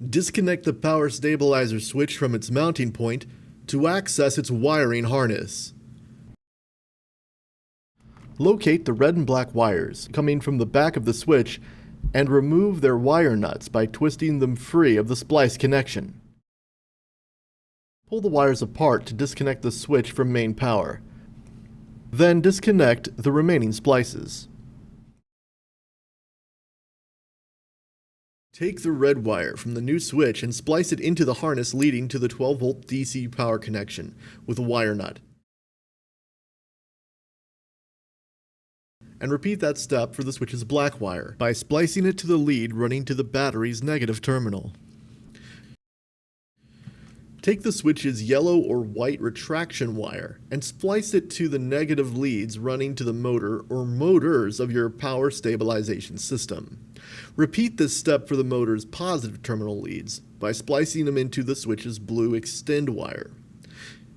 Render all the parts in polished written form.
Disconnect the power stabilizer switch from its mounting point to access its wiring harness. Locate the red and black wires coming from the back of the switch and remove their wire nuts by twisting them free of the splice connection. Pull the wires apart to disconnect the switch from main power. Then disconnect the remaining splices. Take the red wire from the new switch and splice it into the harness leading to the 12-volt DC power connection with a wire nut. And repeat that step for the switch's black wire by splicing it to the lead running to the battery's negative terminal. Take the switch's yellow or white retraction wire and splice it to the negative leads running to the motor or motors of your power stabilization system. Repeat this step for the motor's positive terminal leads by splicing them into the switch's blue extend wire.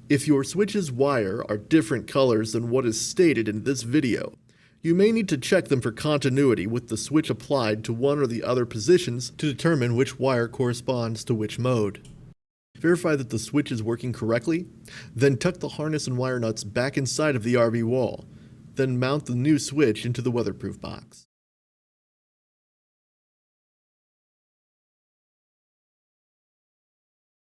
If your switch's wire are different colors than what is stated in this video, you may need to check them for continuity with the switch applied to one or the other positions to determine which wire corresponds to which mode. Verify that the switch is working correctly, then tuck the harness and wire nuts back inside of the RV wall. Then mount the new switch into the weatherproof box.